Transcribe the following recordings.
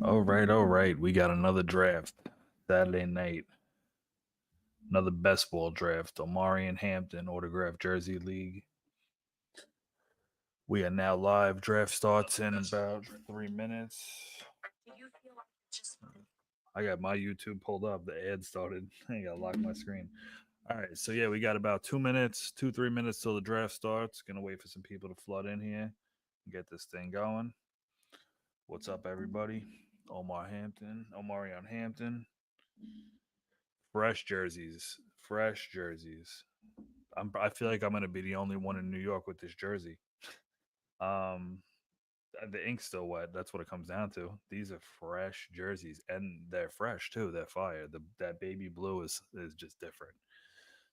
All right. We got another draft Saturday night. Another Bestball draft. Omarion Hampton Autographed Jersey League. We are now live. Draft starts in about 3 minutes. I got my YouTube pulled up. The ad started. I gotta lock my screen. All right. So yeah, we got about 2 minutes, 3 minutes till the draft starts. Gonna wait for some people to flood in here and get this thing going. What's up, everybody? Omarion Hampton. Fresh jerseys. Fresh jerseys. I feel like I'm gonna be the only one in New York with this jersey. Um, the ink's still wet. That's what it comes down to. These are fresh jerseys, and they're fresh too. They're fire. That baby blue is just different.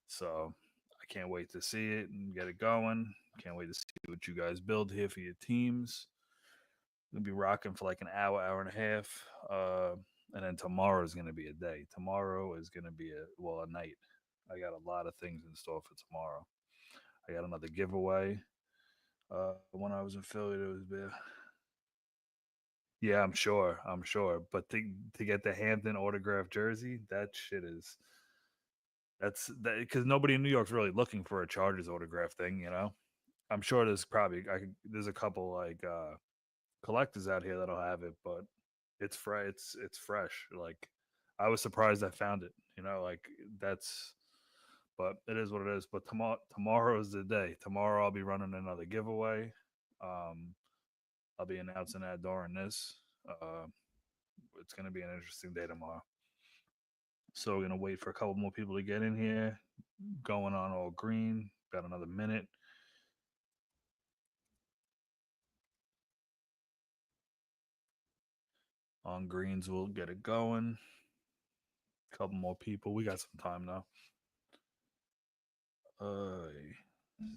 So I can't wait to see it and get it going. Can't wait to see what you guys build here for your teams. We'll be rocking for like an hour, hour and a half. And then tomorrow is gonna be a day. Tomorrow is gonna be a night. I got a lot of things in store for tomorrow. I got another giveaway. When I was in Philly, it was big. Yeah, I'm sure. I'm sure. But to get the Hampton autographed jersey, that shit is that's that because nobody in New York's really looking for a Chargers autograph thing. I'm sure there's a couple like collectors out here that'll have it, but it's fresh. It's fresh. Like I was surprised I found it. Like that's. But it is what it is. But tomorrow is the day. Tomorrow I'll be running another giveaway. Um, I'll be announcing that during this. Uh, it's going to be an interesting day tomorrow. So we're going to wait for a couple more people to get in here. Going on all green. Got another minute. On greens, we'll get it going. Couple more people. We got some time now.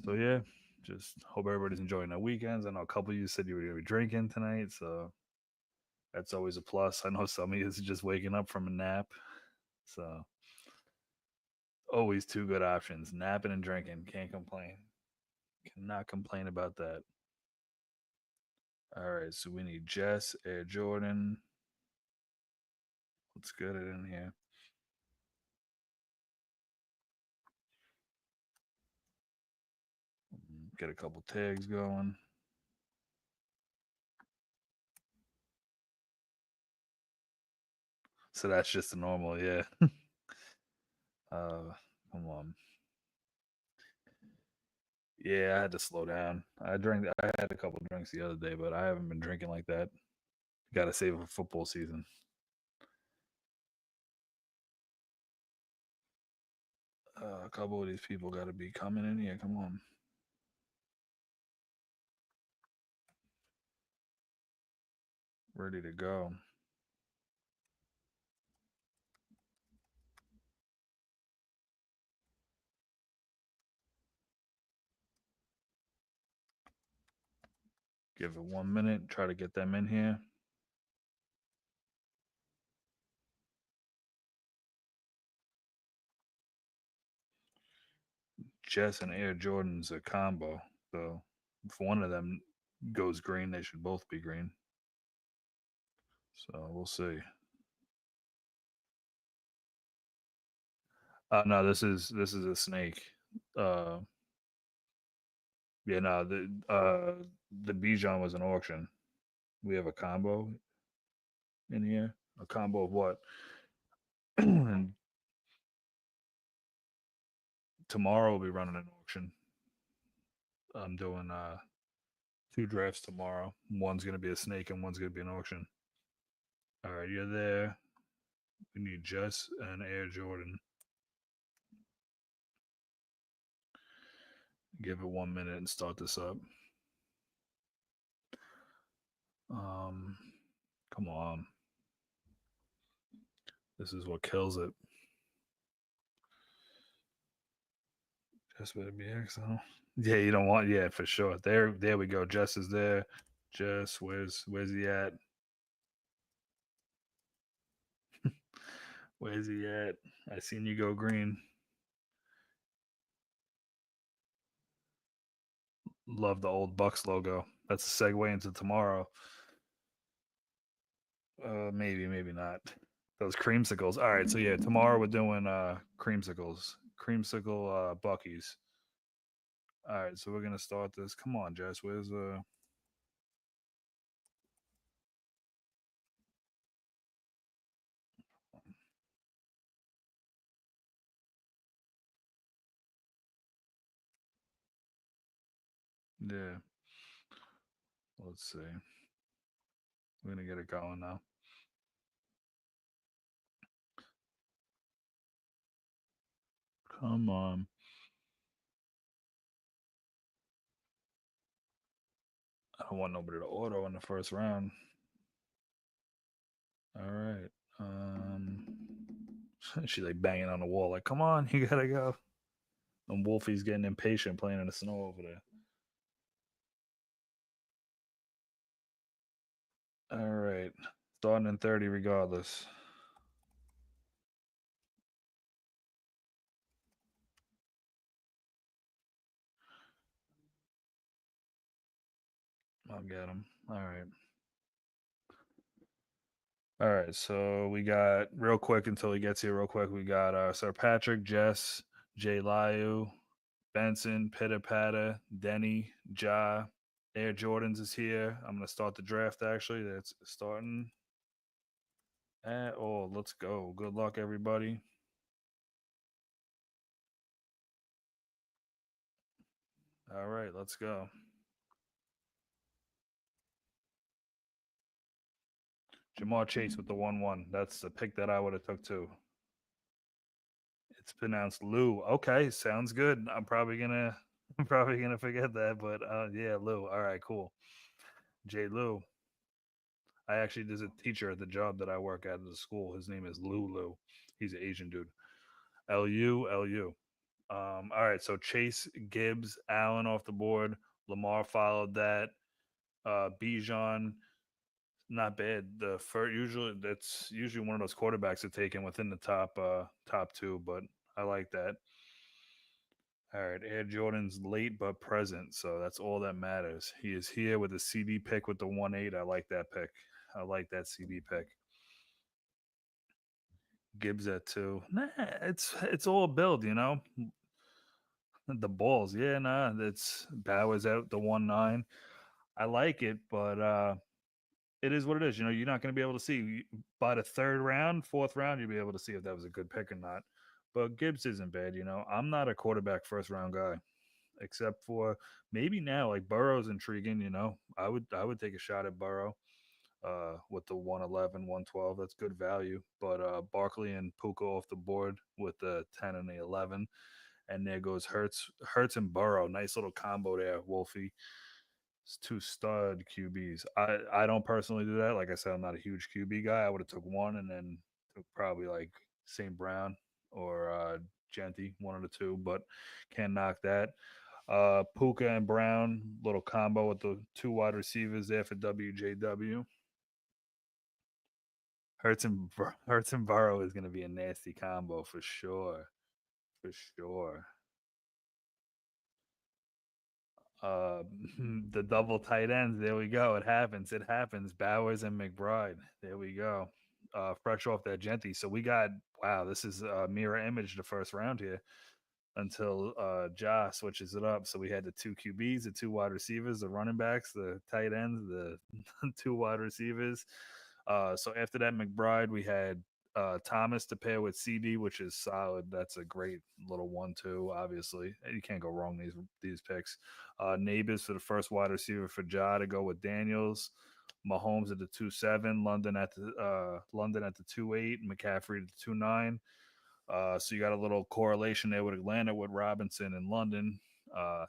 So yeah, just hope everybody's enjoying their weekends. I know a couple of you said you were going to be drinking tonight, so that's always a plus. I know some of you is just waking up from a nap, so always two good options: napping and drinking. Can't complain. Cannot complain about that. All right, so we need Jess, Air Jordan. Let's get it in here. Get a couple tags going. So that's just a normal, yeah. Come on. Yeah, I had to slow down. I had a couple drinks the other day, but I haven't been drinking like that. Got to save for football season. A couple of these people got to be coming in here. Come on. Ready to go. Give it 1 minute. Try to get them in here. Jess and Air Jordan's a combo. So if one of them goes green, they should both be green. So we'll see. No, this is a snake. Uh, yeah, no, the Bijan was an auction. We have a combo in here. A combo of what? And tomorrow we'll be running an auction. I'm doing two drafts tomorrow. One's gonna be a snake and one's gonna be an auction. All right, you're there. We need Jess and Air Jordan. Give it 1 minute and start this up. Um, Come on. This is what kills it. Jess better be XL. Yeah, you don't want. Yeah, for sure. There we go. Jess is there. Jess, where's he at? Where's he at? I seen you go green. Love the old Bucks logo. That's a segue into tomorrow. Maybe, maybe not. Those creamsicles. All right, so yeah, tomorrow we're doing creamsicles, creamsicle Buckies. All right, so we're gonna start this. Come on, Jess. Where's yeah? Let's see. We're gonna get it going now. Come on. I don't want nobody to auto in the first round. All right. She's like banging on the wall, like, "Come on, you gotta go." And Wolfie's getting impatient, playing in the snow over there. All right, starting in 30, regardless. I'll get him. All right. All right. So we got real quick until he gets here. Real quick, we got Sir Patrick, Jess, Jay Liu, Benson, Pitter Patter, Denny, Ja, Air Jordans is here. I'm gonna start the draft. Actually, that's starting. Oh, let's go. Good luck, everybody. All right, let's go. Jamar Chase with the 1-1. That's the pick that I would have took too. It's pronounced Lou. Okay, sounds good. I'm probably gonna I'm probably gonna forget that, but yeah, Lou. All right, cool. J Lou. I actually there's a teacher at the job that I work at the school. His name is Lulu. He's an Asian dude. Lu. All right, so Chase, Gibbs, Allen off the board. Lamar followed that. Bijan, not bad. The first usually that's usually one of those quarterbacks to take in within the top two, but I like that. All right, Air Jordan's late but present, so that's all that matters. He is here with a CD pick with the 1-8. I like that pick. I like that CD pick. Gibbs at two. Nah, it's all build, you know. The balls, yeah, nah. That's Bowers out the 1-9. I like it, but it is what it is. You know, you're not going to be able to see by the third round, fourth round. You'll be able to see if that was a good pick or not. But Gibbs isn't bad. You know, I'm not a quarterback first round guy, except for maybe now. Like Burrow's intriguing. You know, I would take a shot at Burrow with the 111, 112. That's good value. But Barkley and Puka off the board with the 10 and the 11. And there goes Hurts and Burrow. Nice little combo there, Wolfie. It's two stud QBs. I don't personally do that. Like I said, I'm not a huge QB guy. I would have took one and then took probably like St. Brown or Genty, one of the two, but can't knock that. Puka and Brown, little combo with the two wide receivers there for WJW. Hurts and Burrow is going to be a nasty combo for sure, for sure. Uh, the double tight ends. There we go. It happens. It happens. Bowers and McBride. There we go. Fresh off that Genty. So we got wow. This is a mirror image the first round here until Ja switches it up. So we had the two QBs, the two wide receivers, the running backs, the tight ends, the two wide receivers. So after that, McBride, we had Thomas to pair with CD, which is solid. That's a great little 1-2. Obviously, you can't go wrong these picks. Neighbors for the first wide receiver for Ja to go with Daniels. Mahomes at the 2-7, London at the 2-8, McCaffrey at the 2-9. So you got a little correlation there with Atlanta with Robinson and London.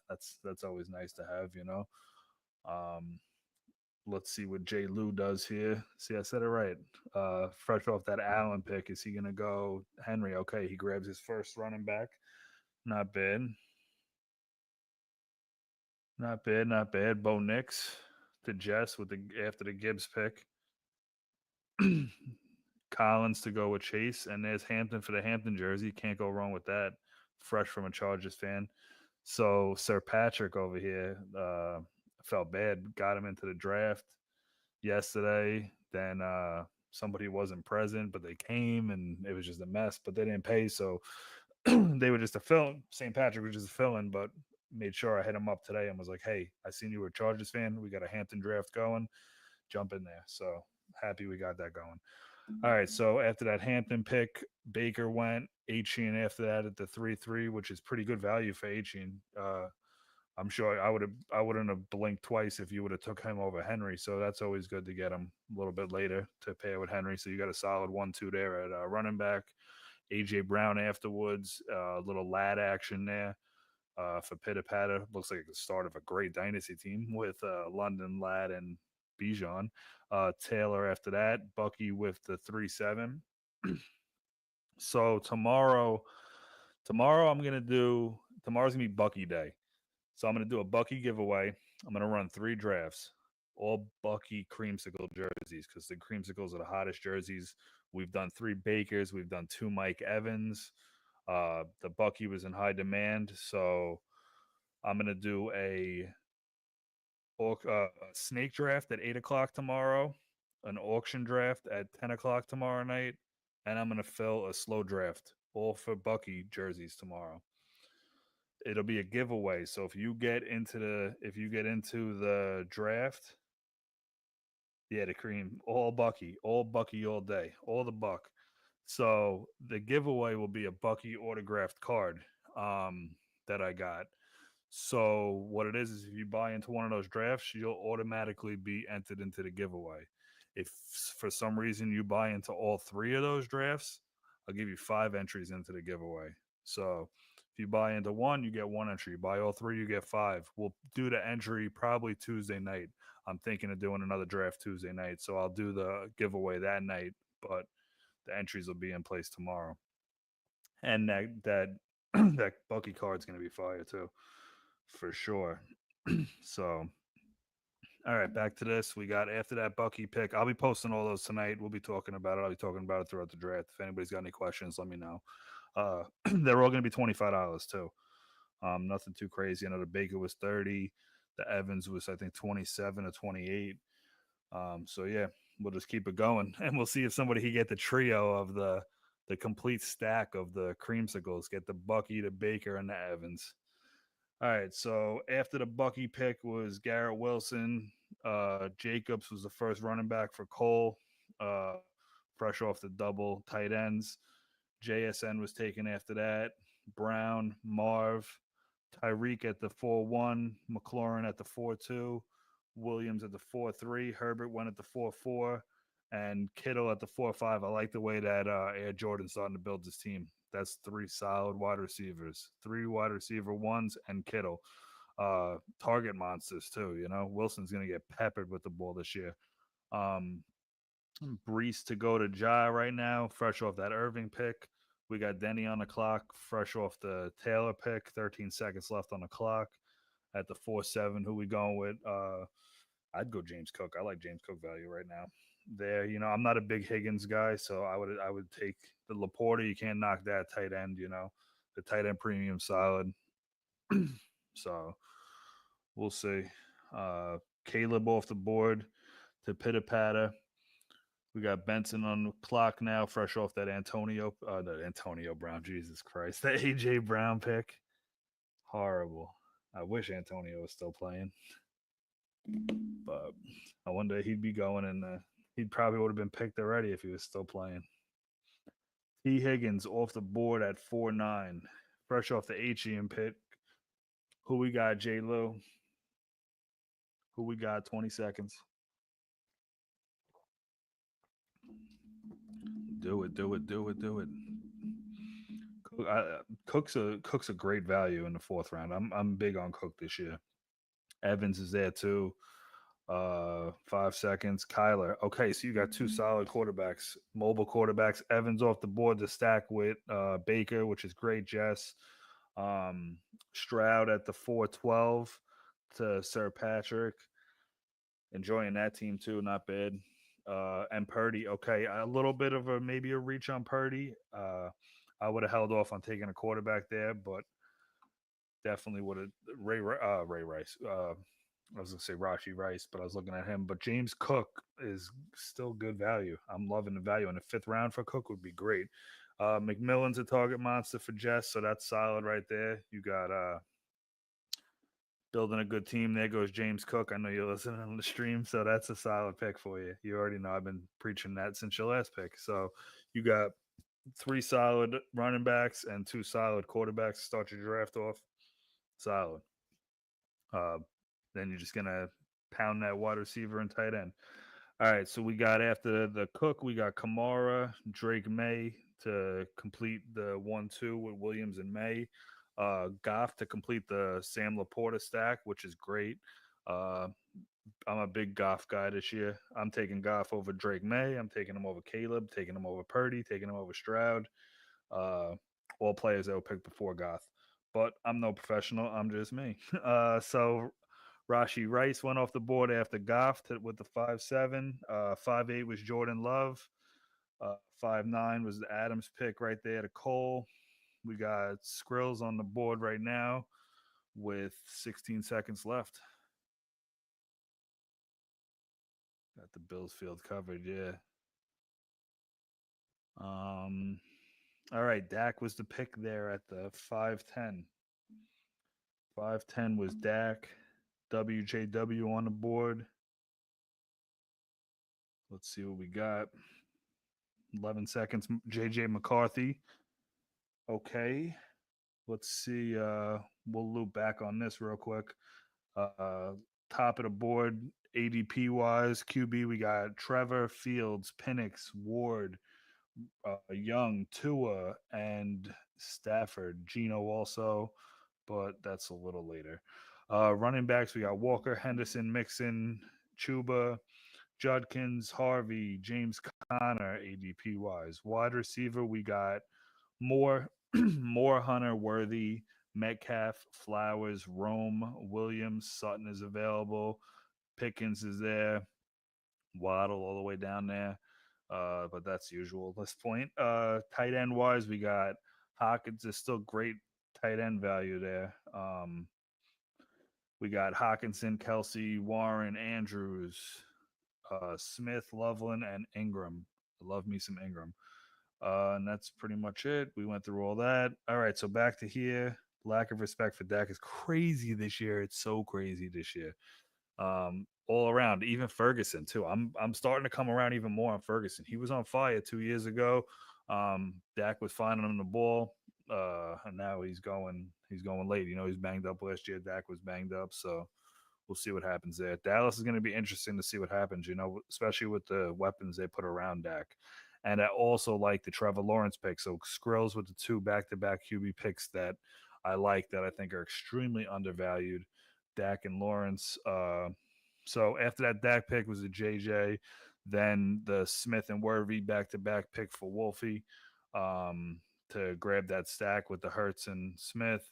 That's always nice to have, you know. Um, let's see what Jay Lou does here. See, I said it right. Fresh off that Allen pick, is he gonna go Henry? Okay, he grabs his first running back. Not bad. Not bad, not bad. Bo Nix to Jess with the after the Gibbs pick. Collins to go with Chase, and there's Hampton for the Hampton jersey. Can't go wrong with that. Fresh from a Chargers fan. So Sir Patrick over here felt bad. Got him into the draft yesterday. Then somebody wasn't present, but they came and it was just a mess. But they didn't pay, so they were just a fill. St. Patrick was just a fill-in, but made sure I hit him up today and was like, "Hey, I seen you were a Chargers fan. We got a Hampton draft going. Jump in there." So happy we got that going. All right. So after that Hampton pick, Baker went. Achien after that at the 3-3, which is pretty good value for Achien. I'm sure I wouldn't have blinked twice if you would have took him over Henry. So that's always good to get him a little bit later to pair with Henry. So you got a solid 1-2 there at running back. AJ Brown afterwards, a little lad action there for Pitter Patter. Looks like the start of a great dynasty team with London Lad and Bijan. Taylor after that, Bucky with the 3-7. So tomorrow tomorrow's gonna be Bucky Day. So I'm gonna do a Bucky giveaway. I'm gonna run 3 drafts, all Bucky creamsicle jerseys because the creamsicles are the hottest jerseys. We've done 3 Bakers, we've done 2 Mike Evans. The Bucky was in high demand, so I'm gonna do a snake draft at 8 o'clock tomorrow, an auction draft at 10 o'clock tomorrow night, and I'm gonna fill a slow draft all for Bucky jerseys tomorrow. It'll be a giveaway. So if you get into the draft, yeah, the cream, all Bucky all day, all the buck. So the giveaway will be a Bucky autographed card that I got. So what it is if you buy into one of those drafts, you'll automatically be entered into the giveaway. If for some reason you buy into all 3 of those drafts, I'll give you 5 entries into the giveaway. So if you buy into one, you get 1 entry. You buy all 3, you get 5. We'll do the entry probably Tuesday night. I'm thinking of doing another draft Tuesday night, so I'll do the giveaway that night, but the entries will be in place tomorrow. And that that Bucky card's gonna be fire too, for sure. So, all right, back to this. We got after that Bucky pick. I'll be posting all those tonight. We'll be talking about it. I'll be talking about it throughout the draft. If anybody's got any questions, let me know. They're all gonna be $25 too. Nothing too crazy. I know the Baker was 30. The Evans was I think 27 or 28. So yeah, we'll just keep it going, and we'll see if somebody can get the trio of the complete stack of the creamsicles. Get the Bucky, the Baker, and the Evans. All right. So after the Bucky pick was Garrett Wilson. Jacobs was the first running back for Cole. Uh, fresh off the double tight ends. JSN was taken after that. Brown, Marv, Tyreek at the 4-1, McLaurin at the 4-2, Williams at the 4-3, Herbert went at the 4-4, and Kittle at the 4-5. I like the way that Air Jordan's starting to build this team. That's 3 solid wide receivers, 3 wide receiver ones, and Kittle. Target monsters too. You know, Wilson's gonna get peppered with the ball this year. Um, Brees to go to Ja right now, fresh off that Irving pick. We got Denny on the clock, fresh off the Taylor pick. 13 seconds left on the clock. At the 4-7, who we going with? I'd go James Cook. I like James Cook value right now. There, I'm not a big Higgins guy, so I would take the Laporta. You can't knock that tight end. The tight end premium solid. So we'll see. Caleb off the board to pitter patter. We got Benson on the clock now, fresh off that Antonio Brown. Jesus Christ, that AJ Brown pick, horrible. I wish Antonio was still playing, but I wonder he'd be going and he'd probably would have been picked already if he was still playing. T. Higgins off the board at 4-9, fresh off the HEM pick. Who we got, J. Lou? Who we got? 20 seconds. Do it, do it, do it, do it. Cook's a great value in the 4th round. I'm big on Cook this year. Evans is there too. 5 seconds. Kyler. Okay, so you got 2 solid quarterbacks, mobile quarterbacks. Evans off the board to stack with Baker, which is great. Jess. Stroud at the 4-12 to Sir Patrick. Enjoying that team too, not bad. And Purdy. Okay, a little bit of maybe a reach on Purdy. I would have held off on taking a quarterback there, but definitely would have Ray Rice. I was gonna say Rashi Rice, but I was looking at him. But James Cook is still good value. I'm loving the value, and the fifth round for Cook would be great. McMillan's a target monster for Jess, so that's solid right there. You got building a good team. There goes James Cook. I know you're listening on the stream, so that's a solid pick for you. You already know I've been preaching that since your last pick. So you got three solid running backs and two solid quarterbacks to start your draft off. Solid. Uh, then you're just gonna pound that wide receiver and tight end. All right, so we got after the Cook, we got Kamara, Drake May to complete the 1-2 with Williams and May. Goff to complete the Sam Laporta stack, which is great. Uh, I'm a big Goff guy this year. I'm taking Goff over Drake May. I'm taking him over Caleb, taking him over Purdy, taking him over Stroud. Uh, all players that were picked before Goff. But I'm no professional. I'm just me. So Rashi Rice went off the board after Goff with the 5-7. 5-8 was Jordan Love. 5-9 was the Adams pick right there to Cole. We got Skrills on the board right now with 16 seconds left. Got the Bills field covered, yeah. All right, Dak was the pick there at the 5-10. 5-10 was Dak. WJW on the board. Let's see what we got. 11 seconds. JJ McCarthy. Okay. Let's see. We'll loop back on this real quick. Top of the board, ADP wise, QB, we got Trevor, Fields, Penix, Ward, Young, Tua, and Stafford. Gino also, but that's a little later. Running backs, we got Walker, Henderson, Mixon, Chuba, Judkins, Harvey, James Conner, ADP wise. Wide receiver, we got Moore, Moore, Hunter, Worthy, Metcalf, Flowers, Rome, Williams, Sutton is available. Pickens is there. Waddle all the way down there. But that's usual at this point. Tight end wise, we got Hawkins is still great tight end value there. We got Hawkinson, Kelsey, Warren, Andrews, Smith, Loveland, and Ingram. I love me some Ingram. And that's pretty much it. We went through all that. All right, so back to here. Lack of respect for Dak is crazy this year. It's so crazy this year. All around, even Ferguson too. I'm starting to come around even more on Ferguson. He was on fire 2 years ago. Dak was finding him the ball, and now he's going late. You know, he's banged up last year. Dak was banged up, so we'll see what happens there. Dallas is going to be interesting to see what happens. You know, especially with the weapons they put around Dak. And I also like the Trevor Lawrence pick. So Skrills with the two back-to-back QB picks that I like that I think are extremely undervalued. Dak and Lawrence. So after that Dak pick was a JJ, then the Smith and Worthy back-to-back pick for Wolfie to grab that stack with the Hurts and Smith.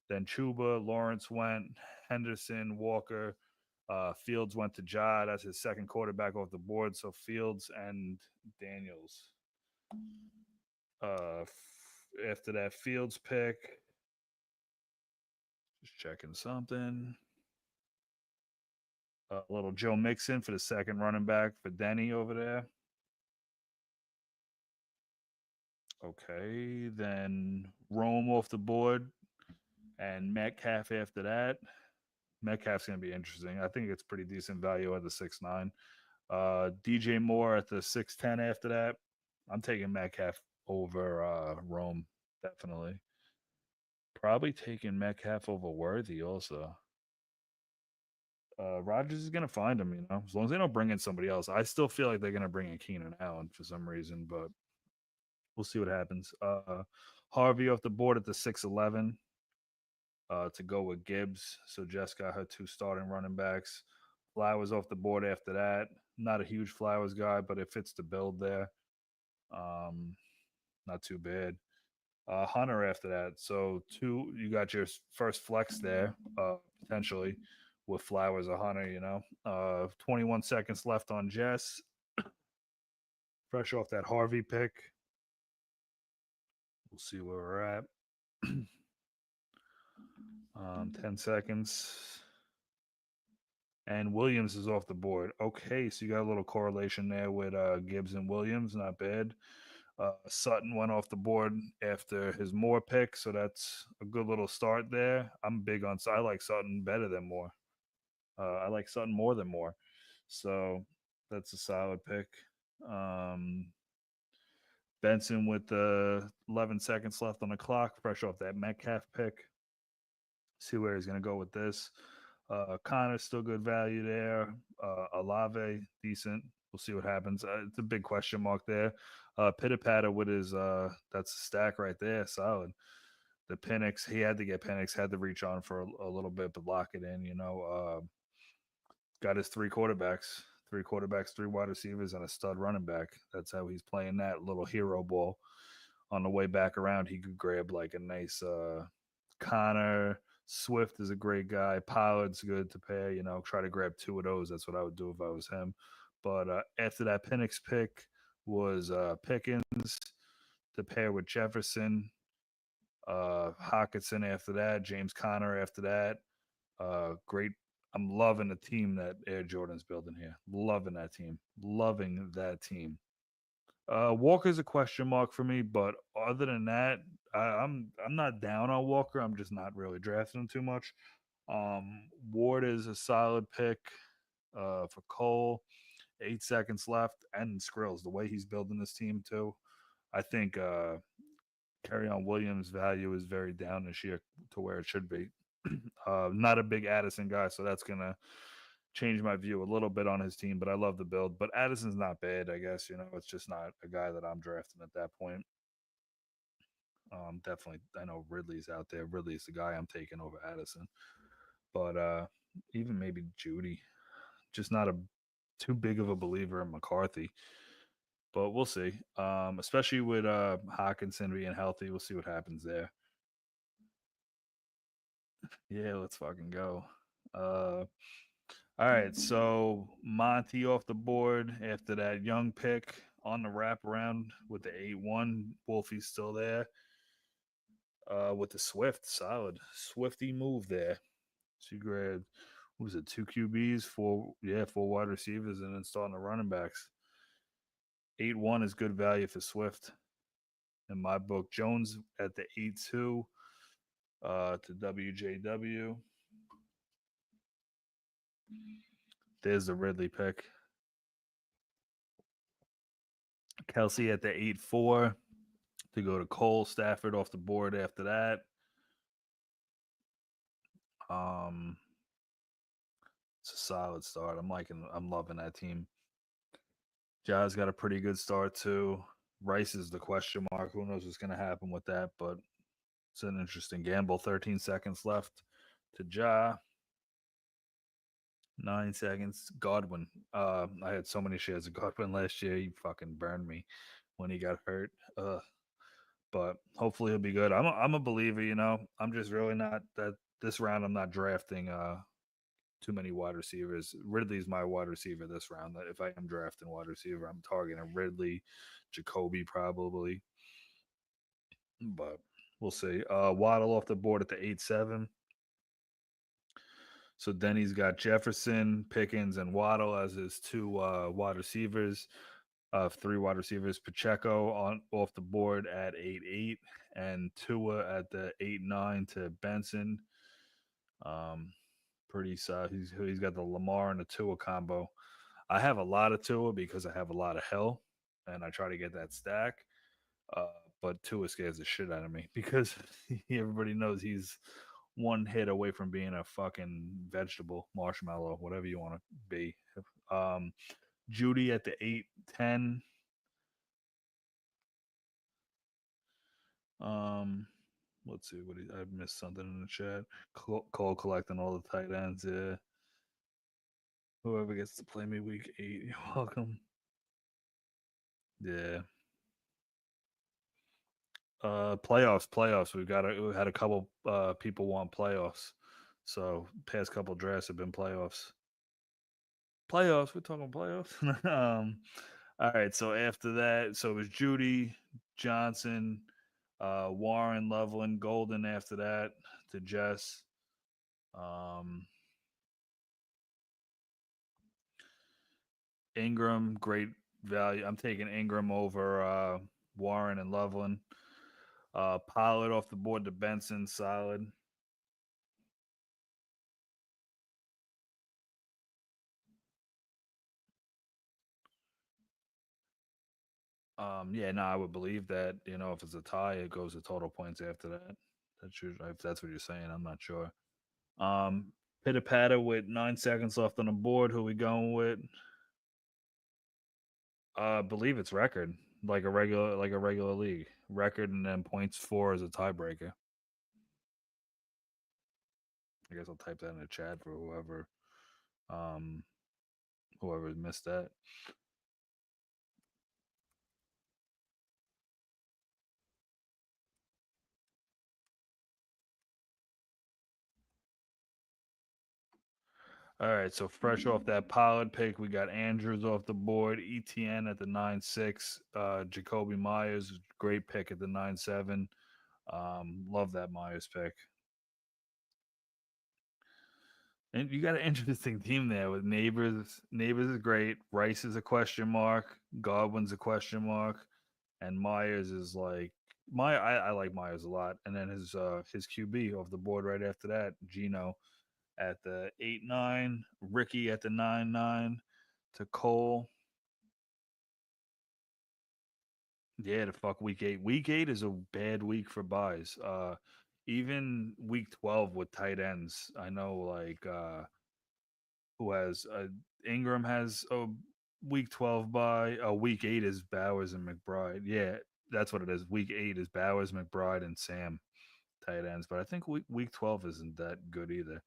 Then Chuba, Lawrence went, Henderson, Walker, Fields went to Ja. That's his second quarterback off the board. So Fields and Daniels. After that Fields pick, just checking something. A little Joe Mixon for the second running back for Denny over there. Okay, then Rome off the board and Metcalf after that. Metcalf's going to be interesting. I think it's pretty decent value at the 6'9". DJ Moore at the 6'10 after that. I'm taking Metcalf over Rome, definitely. Probably taking Metcalf over Worthy also. Rodgers is going to find him, you know, as long as they don't bring in somebody else. I still feel like they're going to bring in Keenan Allen for some reason, but we'll see what happens. Harvey off the board at the 6'11 to go with Gibbs. So Jess got her two starting running backs. Flowers off the board after that. Not a huge Flowers guy, but it fits the build there. Not too bad. Hunter after that. So you got your first flex there, potentially, with Flowers or Hunter, you know. 21 seconds left on Jess. Fresh off that Harvey pick. We'll see where we're at. 10 seconds. And Williams is off the board. Okay, so you got a little correlation there with Gibbs and Williams. Not bad. Sutton went off the board after his Moore pick, so that's a good little start there. I'm big on. I like Sutton better than Moore. I like Sutton more than Moore, so that's a solid pick. Um, Benson with 11 seconds left on the clock, fresh off that Metcalf pick. See where he's going to go with this. Connor's still good value there. Alave, decent. We'll see what happens. It's a big question mark there. Pitter with his, that's a stack right there. Solid. The Penix, he had to get Penix, had to reach on for a little bit, but lock it in, got his three quarterbacks, three wide receivers, and a stud running back. That's how he's playing that little hero ball. On the way back around, he could grab like a nice Connor. Swift is a great guy. Pollard's good to pay. Try to grab two of those. That's what I would do if I was him. But after that Penix pick was Pickens to pair with Jefferson, Hawkinson after that, James Conner after that. Great. I'm loving the team that Air Jordan's building here. Loving that team. Loving that team. Walker's a question mark for me, but other than that, I'm not down on Walker. I'm just not really drafting him too much. Ward is a solid pick for Cole. 8 seconds left, and Skrills. The way he's building this team too, I think on Williams' value is very down this year to where it should be. Not a big Addison guy, so that's gonna change my view a little bit on his team. But I love the build. But Addison's not bad, I guess. It's just not a guy that I'm drafting at that point. Definitely, I know Ridley's out there. Ridley's the guy I'm taking over Addison. But even maybe Judy, just not a too big of a believer in McCarthy. But we'll see. Especially with Hawkinson being healthy, we'll see what happens there. Yeah, let's fucking go. All right, so Monty off the board after that young pick on the wraparound with the 8-1. Wolfie's still there. With the Swift, solid. Swifty move there. She grabbed, what was it, two QBs, four wide receivers, and then starting the running backs. 8-1 is good value for Swift in my book. Jones at the 8-2 to WJW. There's the Ridley pick. Kelsey at the 8-4 to go to Cole. Stafford off the board after that. It's a solid start. I'm loving that team. Jazz got a pretty good start too. Rice is the question mark. Who knows what's going to happen with that? But it's an interesting gamble. 13 seconds left to Ja. 9 seconds. Godwin. I had so many shares of Godwin last year. He fucking burned me when he got hurt. But hopefully he'll be good. I'm a believer. I'm just really not that this round. I'm not drafting too many wide receivers. Ridley's my wide receiver this round. If I am drafting wide receiver, I'm targeting Ridley, Jacoby probably, but we'll see. Waddle off the board at the 8-7. So Denny's got Jefferson, Pickens, and Waddle as his two wide receivers. Three wide receivers. Pacheco off the board at 8-8, and Tua at the 8-9 to Benson. Pretty solid. He's got the Lamar and the Tua combo. I have a lot of Tua because I have a lot of Hill, and I try to get that stack. Uh, but Tua scares the shit out of me because everybody knows he's one hit away from being a fucking vegetable, marshmallow, whatever you want to be. Um, Judy at the 8-10. Let's see I missed something in the chat. Cole collecting all the tight ends. Yeah. Whoever gets to play me week 8, you're welcome. Yeah. Playoffs. We had a couple people want playoffs. So past couple drafts have been playoffs. We're talking playoffs. All right, so after that, so it was Judy, Johnson, Warren, Loveland, Golden after that to Jess. Ingram, great value. I'm taking Ingram over Warren and Loveland. Pollard off the board to Benson, solid. Yeah, no, I would believe that. If it's a tie, it goes to total points after that. That should, if that's what you're saying, I'm not sure. Pitter patter with 9 seconds left on the board. Who we going with? I believe it's record, like a regular league record, and then points for as a tiebreaker. I guess I'll type that in the chat for um, whoever missed that. All right, so fresh off that Pollard pick, we got Andrews off the board, ETN at the 9-6, Jacoby Myers, great pick at the 9-7. Love that Myers pick. And you got an interesting team there with Neighbors. Neighbors is great. Rice is a question mark. Godwin's a question mark, and Myers is like I like Myers a lot. And then his QB off the board right after that, Gino at the 8-9, Ricky at the 9-9, to Cole. Yeah, the fuck week 8. Week 8 is a bad week for buys. Even week 12 with tight ends. I know like who has Ingram has a week 12 by. Week 8 is Bowers and McBride. Yeah, that's what it is. Week 8 is Bowers, McBride, and Sam tight ends. But I think week 12 isn't that good either.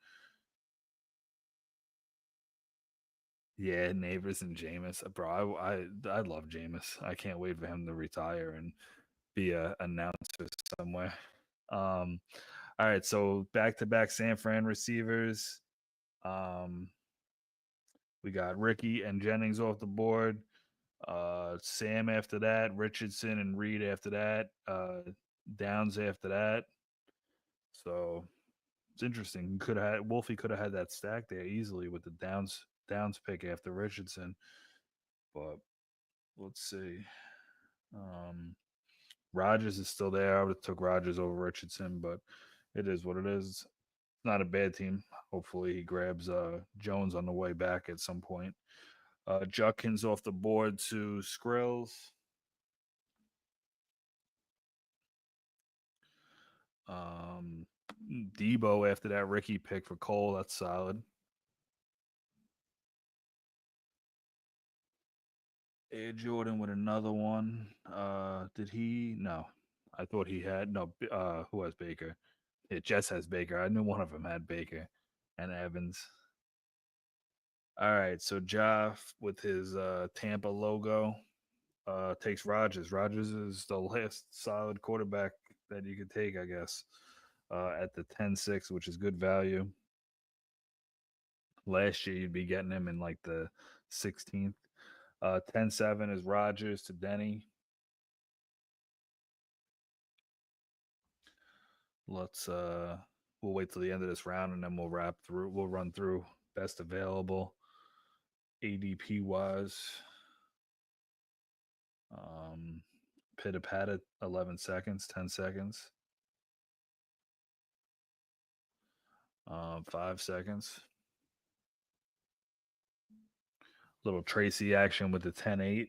Yeah, Neighbors and Jameis, bro. I love Jameis. I can't wait for him to retire and be a announcer somewhere. Um, all right, so back to back San Fran receivers. Um, we got Ricky and Jennings off the board. Sam after that, Richardson and Reed after that, Downs after that. So it's interesting. Could have Wolfie could have had that stack there easily with the Downs pick after Richardson, but let's see. Um, Rogers is still there. I would have took Rogers over Richardson, but it is what it is. It's not a bad team. Hopefully he grabs Jones on the way back at some point. Judkins off the board to Skrills. Um, Debo after that Ricky pick for Cole. That's solid. Air Jordan with another one. Did he? No. I thought he had. No, who has Baker? It just has Baker. I knew one of them had Baker and Evans. All right, so Joff with his Tampa logo takes Rogers. Rogers is the last solid quarterback that you could take, I guess, at the 10-6, which is good value. Last year, you'd be getting him in like the 16th. 10-7 is Rogers to Denny. Let's we'll wait till the end of this round and then we'll run through best available ADP wise. Pitter patter 11 seconds, 10 seconds, 5 seconds. Little Tracy action with the 10-8.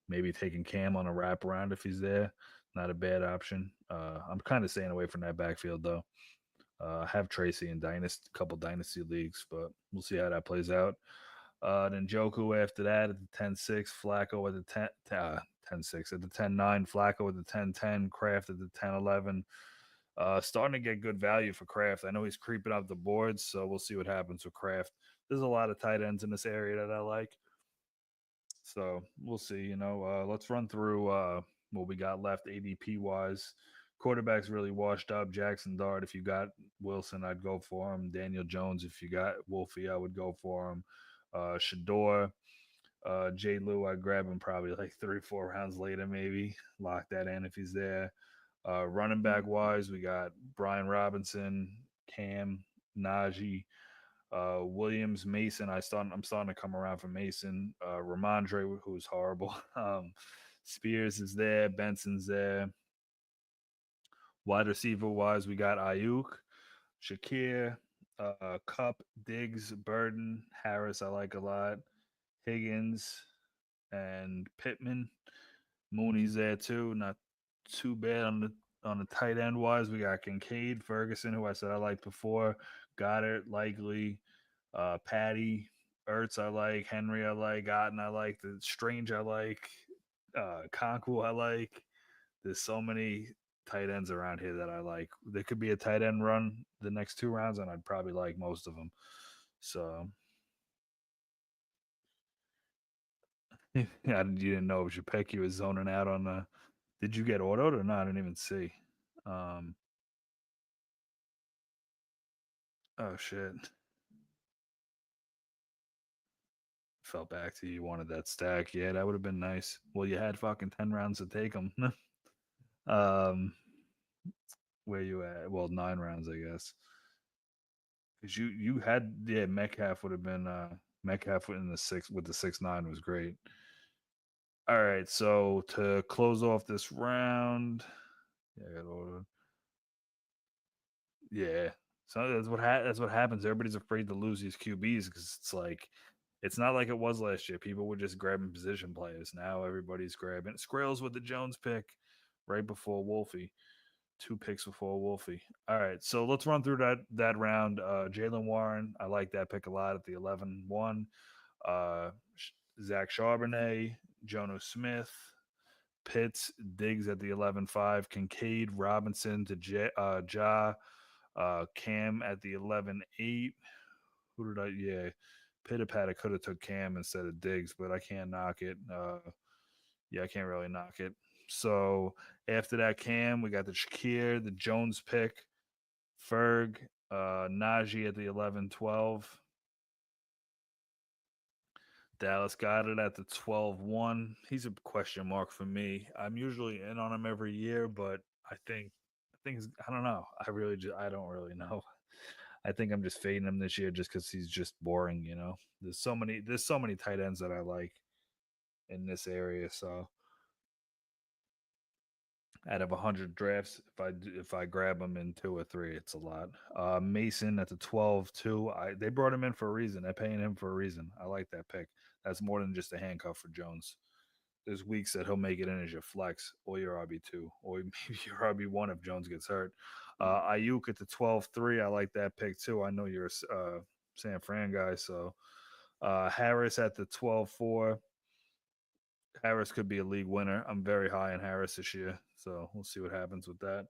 Maybe taking Cam on a wraparound if he's there. Not a bad option. I'm kind of staying away from that backfield though. Have Tracy in couple dynasty leagues, but we'll see how that plays out. Then Joku after that at the 10-6, Flacco at the 10-6 at the 10-9, Flacco at the 10-10, Kraft at the 10-11. Starting to get good value for Kraft. I know he's creeping up the boards, so we'll see what happens with Kraft. There's a lot of tight ends in this area that I like. So we'll see. Let's run through what we got left ADP wise. Quarterbacks really washed up. Jackson Dart, if you got Wilson, I'd go for him. Daniel Jones, if you got Wolfie, I would go for him. Shador, Jay Lou, I'd grab him probably like 3-4 rounds later, maybe. Lock that in if he's there. Running back wise, we got Brian Robinson, Cam, Najee, Williams, Mason. I'm starting to come around for Mason. Ramondre, who's horrible. Spears is there. Benson's there. Wide receiver wise, we got Ayuk, Shakir, Cup, Diggs, Burden, Harris. I like a lot. Higgins and Pittman. Mooney's there too. Not too bad on the tight end wise. We got Kincaid, Ferguson, who I said I liked before. Goddard, Likely, Patty, Ertz. I like Henry. I like Otten. I like the Strange. I like Conku. I like. There's so many tight ends around here that I like. There could be a tight end run the next 2 rounds, and I'd probably like most of them. So yeah, you didn't know it was your pick. You was zoning out on the. Did you get autoed or not? I didn't even see. Um, oh shit! Fell back to you. You wanted that stack. Yeah, that would have been nice. Well, you had fucking 10 rounds to take them. um, where you at? Well, 9 rounds, I guess. Because you had Metcalf would have been Metcalf in the six with the 6'9" was great. All right, so to close off this round, yeah, I got ordered. Yeah, so that's what happens. Everybody's afraid to lose these QBs because it's like it's not like it was last year. People were just grabbing position players. Now everybody's grabbing Skrille's with the Jones pick right before Wolfie. 2 picks before Wolfie. All right, so let's run through that round. Jalen Warren, I like that pick a lot at the 11-1. Uh, Zach Charbonnet, Jono Smith, Pitts, Diggs at the 11-5, Kincaid, Robinson to Ja, Cam at the 11-8. Who did I? Yeah, Pitta Patta could have took Cam instead of Diggs, but I can't knock it. Yeah, I can't really knock it. So after that, Cam, we got the Shakir, the Jones pick, Ferg, Najee at the 11-12. Dallas got it at the 12-1. He's a question mark for me. I'm usually in on him every year, but I think I don't know. I don't really know. I think I'm just fading him this year just because he's just boring. There's so many tight ends that I like in this area. So out of 100 drafts, if I grab him in 2 or 3, it's a lot. Mason at the 12-2. They brought him in for a reason. They're paying him for a reason. I like that pick. That's more than just a handcuff for Jones. There's weeks that he'll make it in as your flex or your RB2 or maybe your RB1 if Jones gets hurt. Ayuk at the 12-3. I like that pick too. I know you're a San Fran guy. So Harris at the 12-4. Harris could be a league winner. I'm very high on Harris this year. So we'll see what happens with that.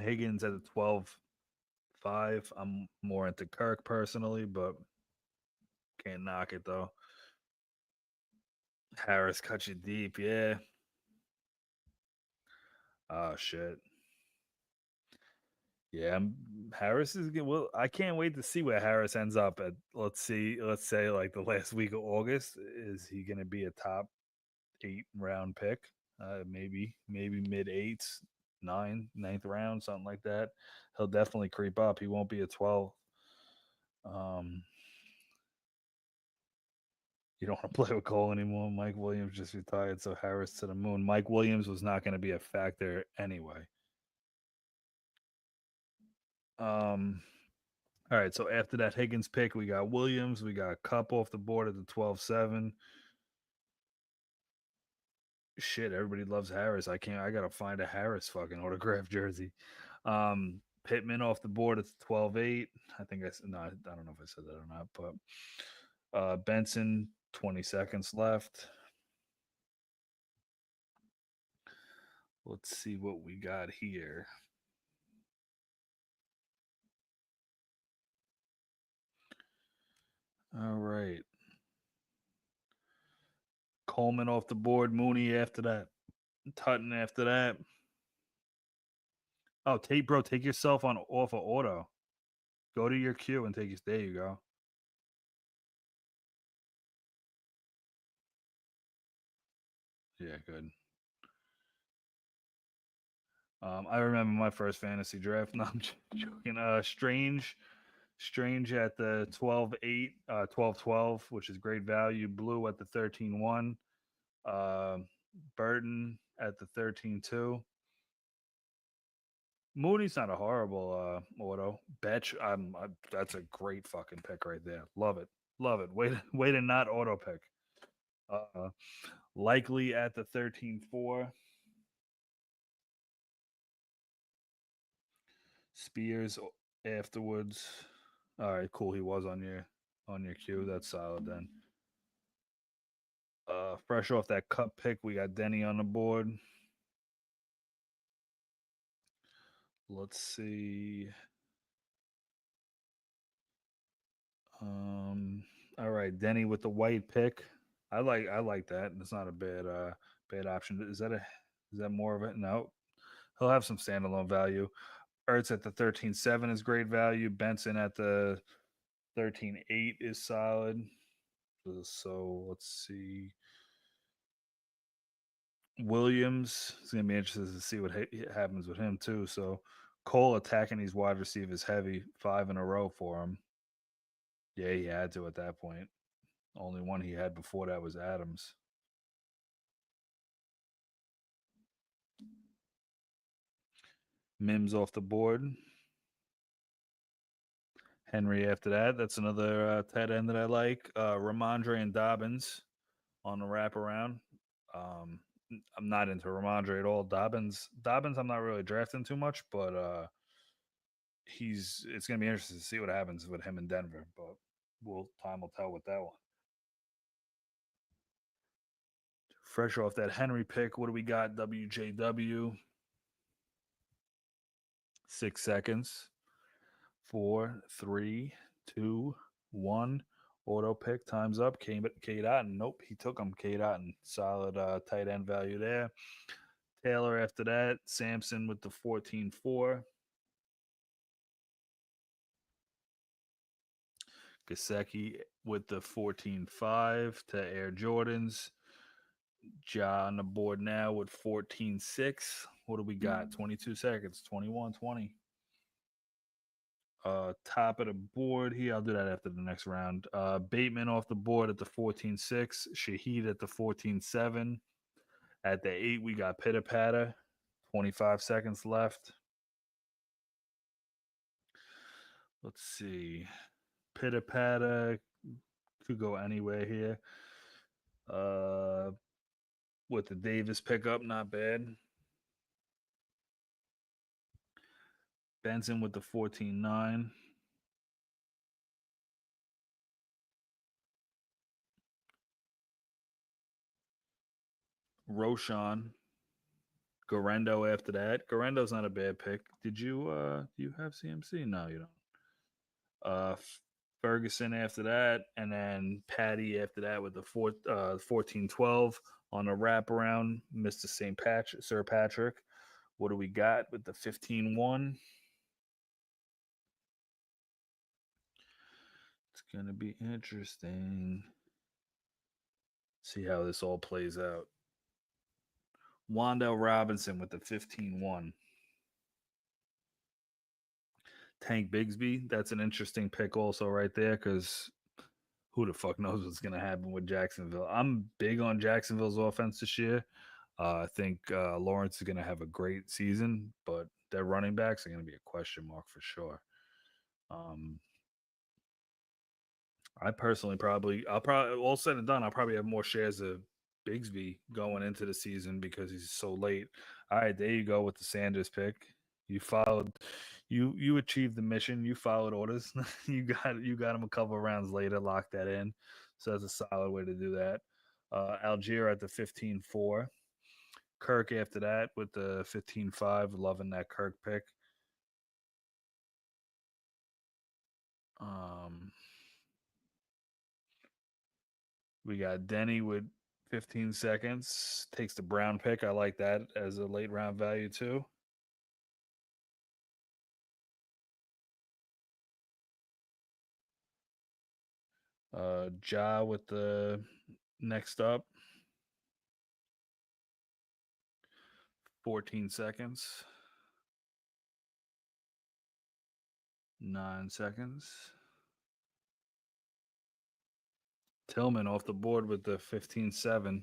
Higgins at the 12-5. I'm more into Kirk personally, but can't knock it though. Harris cut you deep, yeah. Oh shit. Yeah, Harris is good. Well, I can't wait to see where Harris ends up at. Let's see. Let's say like the last week of August. Is he going to be a top 8 round pick? Maybe mid eights, ninth round, something like that. He'll definitely creep up. He won't be a 12. Um, you don't want to play with Cole anymore. Mike Williams just retired, so Harris to the moon. Mike Williams was not going to be a factor anyway. Um, all right, so after that Higgins pick, we got Williams, we got Cup off the board at the 12-7. Shit, everybody loves Harris. I gotta find a Harris fucking autographed jersey. Pittman off the board at the 12-8. I think no, I don't know if I said that or not, but Benson, 20 seconds left. Let's see what we got here. All right. Coleman off the board, Mooney after that, Tutton after that. Oh, take yourself on off of auto. Go to your queue and take your. There you go. Yeah, good. I remember my first fantasy draft. No, I'm joking. Strange at the 12-8, 12-12, which is great value. Blue at the 13-1. Uh, Burton at the 13-2. Mooney's not a horrible auto. Betch, that's a great fucking pick right there. Love it. Love it. Way to not auto pick. Uh, Likely at the 13-4. Spears afterwards. All right, cool. He was on your queue. That's solid then. Fresh off that cup pick, we got Denny on the board. Let's see. Um, all right, Denny with the white pick. I like that. It's not a bad option. Is that more of it? No. He'll have some standalone value. Ertz at the 13-7 is great value. Benson at the 13-8 is solid. So let's see. Williams is going to be interested to see what happens with him too. So Cole attacking these wide receivers heavy, 5 in a row for him. Yeah, he had to at that point. Only one he had before that was Adams. Mims off the board. Henry after that. That's another tight end that I like. Ramondre and Dobbins on the wraparound. Um, I'm not into Ramondre at all. Dobbins, I'm not really drafting too much, but it's gonna be interesting to see what happens with him in Denver. But time will tell with that one. Fresh off that Henry pick, what do we got? WJW. 6 seconds. 4, 3, 2, 1. Auto pick. Time's up. K Dot. Nope, he took him. K Dot. Solid tight end value there. Taylor after that. Sampson with the 14-4. Gasecki with the 14-5 to Air Jordans. Ja on the board now with 14-6. What do we got? 22 seconds. 21-20. Top of the board here. I'll do that after the next round. Bateman off the board at the 14-6. Shaheed at the 14-7. At the 8, we got Pitter Patter. 25 seconds left. Let's see. Pitter Patter could go anywhere here. With the Davis pickup, not bad. Benson with the 14-9. Roshan. Garendo after that. Garendo's not a bad pick. Do you have CMC? No, you don't. Ferguson after that, and then Patty after that with the 14-12 on a wraparound. Mr. St. Patrick, Sir Patrick. What do we got with the 15-1? It's gonna be interesting. See how this all plays out. Wandell Robinson with the 15-1. Tank Bigsby, that's an interesting pick also right there because who the fuck knows what's going to happen with Jacksonville. I'm big on Jacksonville's offense this year. I think Lawrence is going to have a great season, but their running backs are going to be a question mark for sure. Um, I personally I'll probably, all said and done, I'll probably have more shares of Bigsby going into the season because he's so late. All right, there you go with the Sanders pick. You followed, you achieved the mission. You followed orders. You got him a couple of rounds later, locked that in. So that's a solid way to do that. Algier at the 15-4. Kirk after that with the 15-5. Loving that Kirk pick. Um, We got Denny with 15 seconds. Takes the Brown pick. I like that as a late round value too. Ja with the next up. 14 seconds. 9 seconds. Tillman off the board with the 15-7.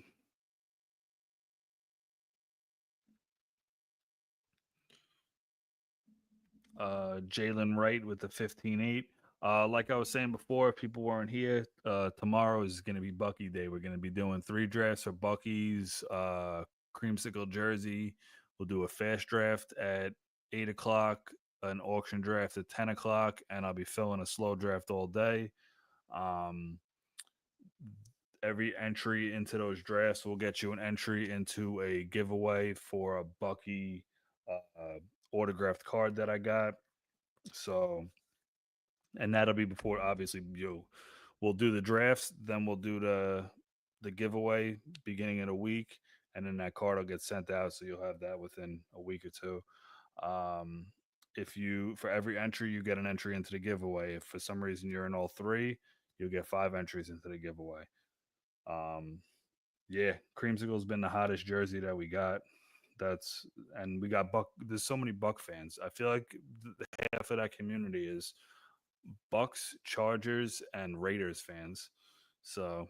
Jalen Wright with the 15-8. Like I was saying before, if people weren't here, tomorrow is going to be Bucky Day. We're going to be doing 3 drafts for Bucky's creamsicle jersey. We'll do a fast draft at 8 o'clock, an auction draft at 10 o'clock, and I'll be filling a slow draft all day. Um, every entry into those drafts will get you an entry into a giveaway for a Bucky autographed card that I got. So, and that'll be before obviously we'll do the drafts, then we'll do the giveaway beginning in a week, and then that card will get sent out, so you'll have that within a week or two. Um, if you for every entry you get an entry into the giveaway. If for some reason you're in all three, you'll get 5 entries into the giveaway. Um, yeah, Creamsicle's been the hottest jersey that we got. That's and we got Buck. There's so many Buck fans. I feel like half of that community is Bucks, Chargers, and Raiders fans. So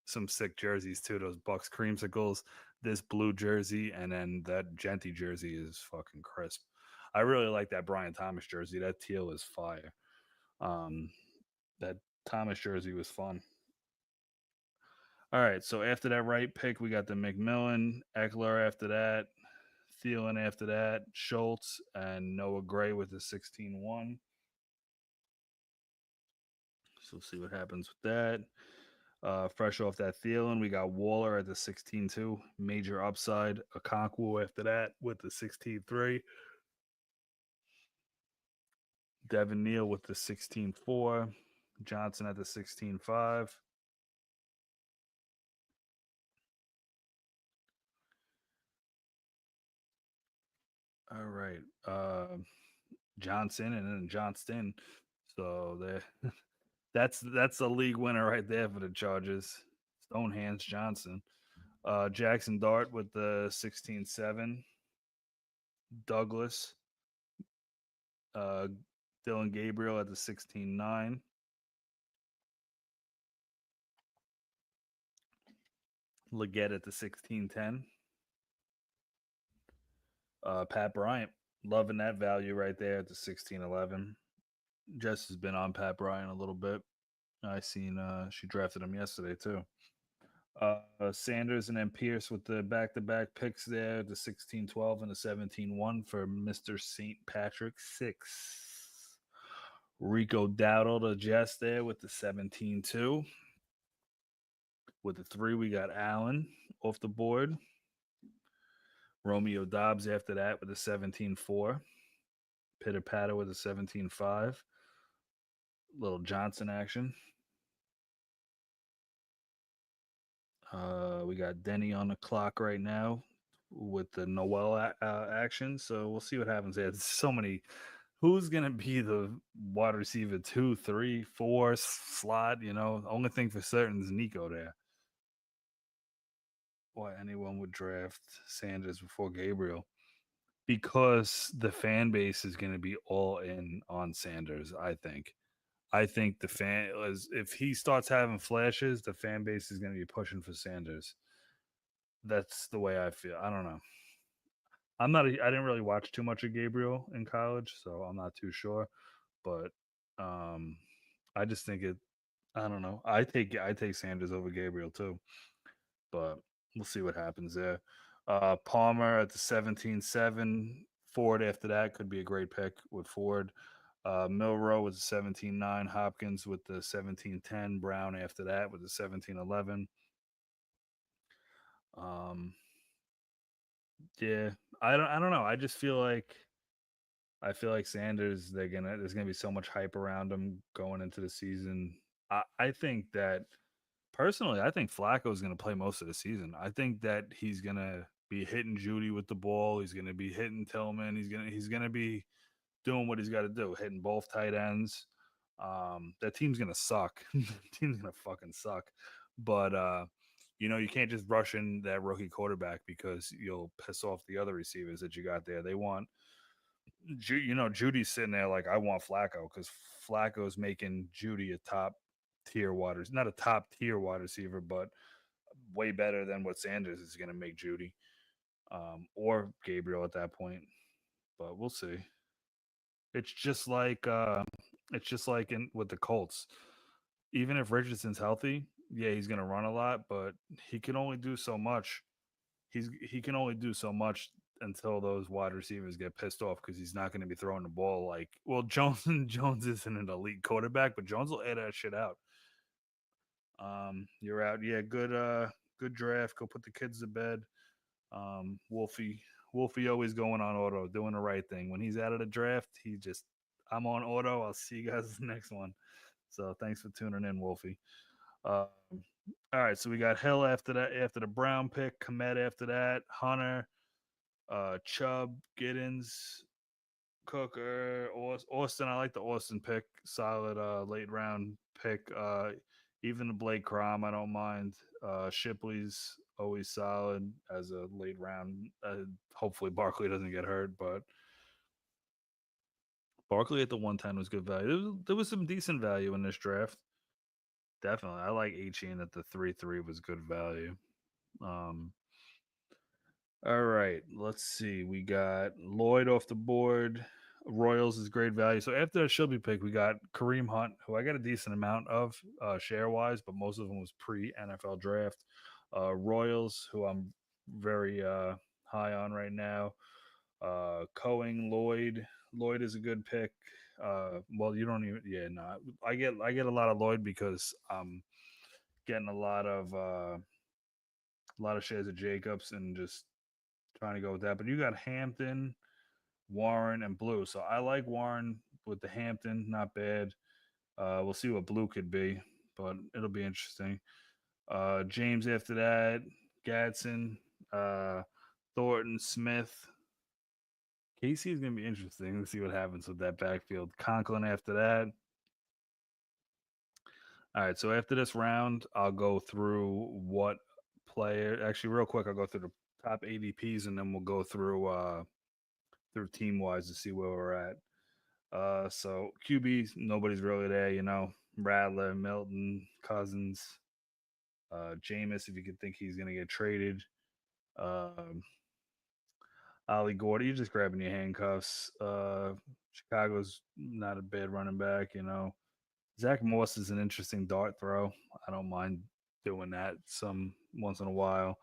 some sick jerseys too. Those Bucks creamsicles, this blue jersey, and then that Genty jersey is fucking crisp. I really like that Brian Thomas jersey. That teal is fire. Um, that Thomas jersey was fun. All right, so after that right pick, we got the McMillan, Eckler after that, Thielen after that, Schultz, and Noah Gray with the 16-1. So we'll see what happens with that. Fresh off that Thielen, we got Waller at the 16-2, major upside. Okonkwo after that with the 16-3. Devin Neal with the 16-4. Johnson at the 16-5. All right. Johnson and then Johnston. So that's a league winner right there for the Chargers. Stone Hands Johnson. Jackson Dart with the 16-7. Douglas. Uh, Dylan Gabriel at the 16-9. Leggett at the 16-10. Pat Bryant. Loving that value right there at the 16-11. Jess has been on Pat Bryant a little bit. I seen she drafted him yesterday too. Sanders and then Pierce with the back-to-back picks there, the 16-12 and the 17-1 for Mr. St. Patrick 6. Rico Dowdle to Jess there with the 17-2. With the 3, we got Allen off the board. Romeo Dobbs after that with a 17-4. Pitter Patter with a 17-5. Little Johnson action. We got Denny on the clock right now with the Noel action. So we'll see what happens there. There's so many. Who's gonna be the wide receiver 2, 3, 4 slot? You know, the only thing for certain is Nico there. Why anyone would draft Sanders before Gabriel? Because the fan base is going to be all in on Sanders. I think the fan is if he starts having flashes, the fan base is going to be pushing for Sanders. That's the way I feel. I don't know. I didn't really watch too much of Gabriel in college, so I'm not too sure. But um, I just think it. I don't know. I take Sanders over Gabriel too, but we'll see what happens there. Palmer at the 17-7. Ford after that could be a great pick with Ford. Milrow with the 17-9. Hopkins with the 17-10. Brown after that with the 17-11. Um, yeah, I don't know. I feel like Sanders. There's gonna be so much hype around him going into the season. I think that personally, I think Flacco is going to play most of the season. I think that he's going to be hitting Judy with the ball. He's going to be hitting Tillman. He's going to be doing what he's got to do, hitting both tight ends. That team's going to suck. The team's going to fucking suck. But you can't just rush in that rookie quarterback because you'll piss off the other receivers that you got there. Judy's sitting there like I want Flacco because Flacco's making Judy a top tier not a top tier wide receiver, but way better than what Sanders is going to make Judy, or Gabriel at that point. But we'll see. It's just like in with the Colts. Even if Richardson's healthy, yeah, he's going to run a lot, but he can only do so much. He can only do so much until those wide receivers get pissed off because he's not going to be throwing the ball like Jones isn't an elite quarterback, but Jones will air that shit out. You're out. Yeah, good draft. Go put the kids to bed. Wolfie always going on auto, doing the right thing. When he's out of the draft, I'm on auto. I'll see you guys next one. So thanks for tuning in, Wolfie. Um, all right, so we got Hill after that, after the Brown pick, Komet after that, Hunter, Chubb, Giddens, Cooker, Austin. I like the Austin pick, solid late round pick. Even the Blake Crom, I don't mind. Shipley's always solid as a late round. Hopefully Barkley doesn't get hurt, but Barkley at the 110 was good value. There was some decent value in this draft. Definitely, I like 18 at the 3-3 was good value. Um, all right, let's see. We got Lloyd off the board. Royals is great value. So after the Shelby pick, we got Kareem Hunt, who I got a decent amount of share wise, but most of them was pre NFL draft. Royals, who I'm very high on right now. Coing Lloyd. Lloyd is a good pick. Well, you don't even. Yeah, no. I get a lot of Lloyd because I'm getting a lot of shares of Jacobs and just trying to go with that. But you got Hampton, Warren, and Blue. So I like Warren with the Hampton, not bad. We'll see what Blue could be, but it'll be interesting. James after that, Gadsden, uh, Thornton, Smith. Casey is going to be interesting. Let's see what happens with that backfield. Conklin after that. All right, so after this round, I'll go through what player. Actually, real quick, I'll go through the top ADPs, and then we'll go through team wise to see where we're at. So QB, nobody's really there. Rattler, Milton, Cousins, Jameis. If you could think he's gonna get traded, um, Ollie Gordon. You're just grabbing your handcuffs. Chicago's not a bad running back. Zach Moss is an interesting dart throw. I don't mind doing that some once in a while.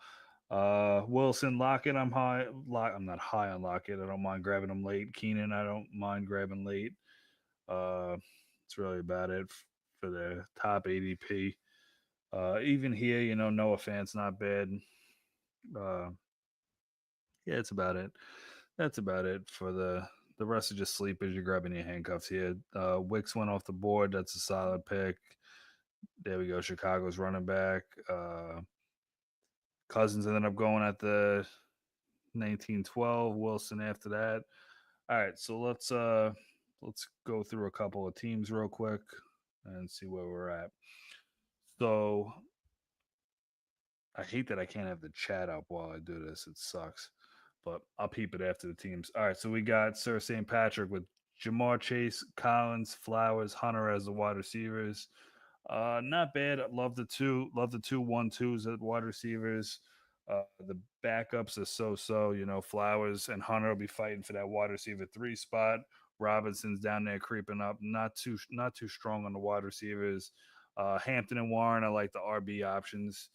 Wilson, Lockett, I'm not high on Lockett. I don't mind grabbing him late. Keenan, I don't mind grabbing late. Uh, it's really about it for the top ADP. Even here, Noah Fant's not bad. Uh, yeah, it's about it. That's about it for the rest of just sleepers. You're grabbing your handcuffs here. Wicks went off the board. That's a solid pick. There we go. Chicago's running back. Cousins ended up going at the 1912. Wilson after that. All right, so let's go through a couple of teams real quick and see where we're at. So I hate that I can't have the chat up while I do this. It sucks, but I'll peep it after the teams. All right, so we got Sir St. Patrick with Jamar Chase, Collins, Flowers, Hunter as the wide receivers. Not bad. Love the two 1-2s at wide receivers. The backups are so. Flowers and Hunter will be fighting for that wide receiver 3 spot. Robinson's down there creeping up. Not too strong on the wide receivers. Hampton and Warren, I like the RB options.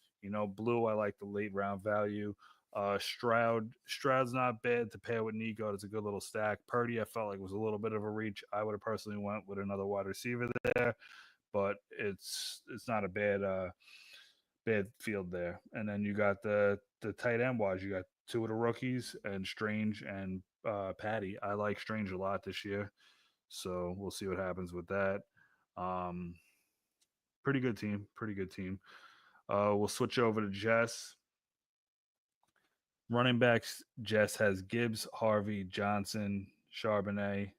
Blue, I like the late round value. Stroud's not bad to pair with Nico. It's a good little stack. Purdy, I felt like was a little bit of a reach. I would have personally went with another wide receiver there, but it's not a bad field there. And then you got the tight end wise. You got two of the rookies and Strange and Patty. I like Strange a lot this year, so we'll see what happens with that. Um, Pretty good team. Pretty good team. We'll switch over to Jess. Running backs, Jess has Gibbs, Harvey, Johnson, Charbonnet.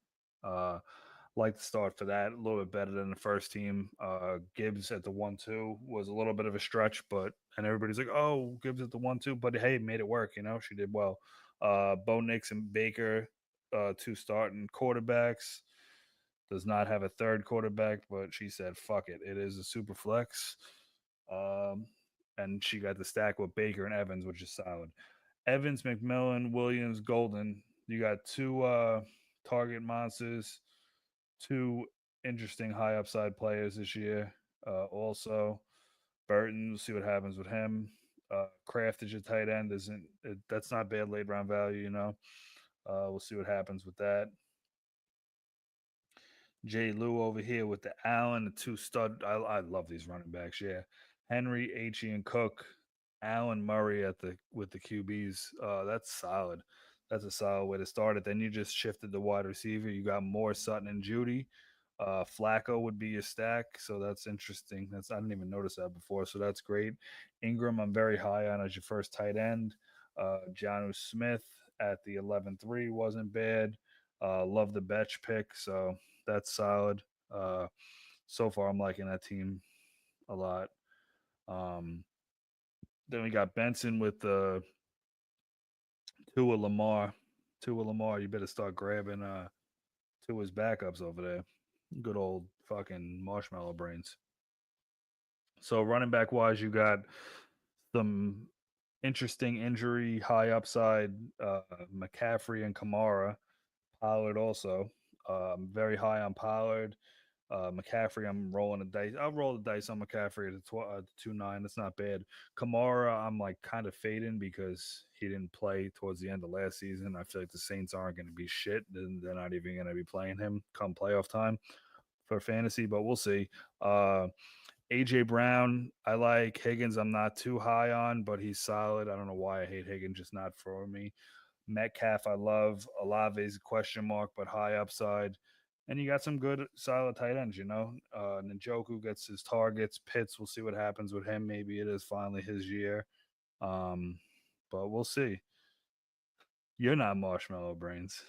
Like the start for that. A little bit better than the first team. Gibbs at the 1-2 was a little bit of a stretch, and everybody's like, oh, Gibbs at the 1-2, but hey, made it work. She did well. Bo Nix and Baker. two starting quarterbacks. Does not have a third quarterback, but she said, "Fuck it, it is a super flex." Um, and she got the stack with Baker and Evans, which is solid. Evans, McMillan, Williams, Golden. You got two target monsters, two interesting high upside players this year. Also, Burton, we'll see what happens with him. Kraft is your tight end. Isn't that's not bad late round value, you know. We'll see what happens with that. Jay Lou over here with the Allen, the two stud. I love these running backs. Yeah, Henry, H. and Cook, Allen Murray at the with the QBs. That's solid. That's a solid way to start it. Then you just shifted the wide receiver. You got more Sutton and Judy. Flacco would be your stack, so that's interesting. That's I didn't even notice that before, so that's great. Ingram, I'm very high on as your first tight end. Johnu Smith at the 11-3 wasn't bad. Love the Betch pick, so that's solid. Uh, so far, I'm liking that team a lot. Um, then we got Benson with the Tua Lamar. Tua Lamar, you better start grabbing Tua's backups over there. Good old fucking marshmallow brains. So running back wise, you got some interesting injury, high upside, McCaffrey and Kamara. Pollard also. Very high on Pollard. McCaffrey, I'm rolling the dice. I'll roll the dice on McCaffrey at the 2-9. That's not bad. Kamara, I'm like kind of fading because he didn't play towards the end of last season. I feel like the Saints aren't going to be shit. They're not even going to be playing him come playoff time for fantasy, but we'll see. AJ Brown, I like Higgins. I'm not too high on, but he's solid. I don't know why I hate Higgins, just not for me. Metcalf, I love. Olave's a question mark, but high upside. And you got some good, solid tight ends, you know. Njoku gets his targets. Pitts, we'll see what happens with him. Maybe it is finally his year. Um, but we'll see. You're not Marshmallow Brains.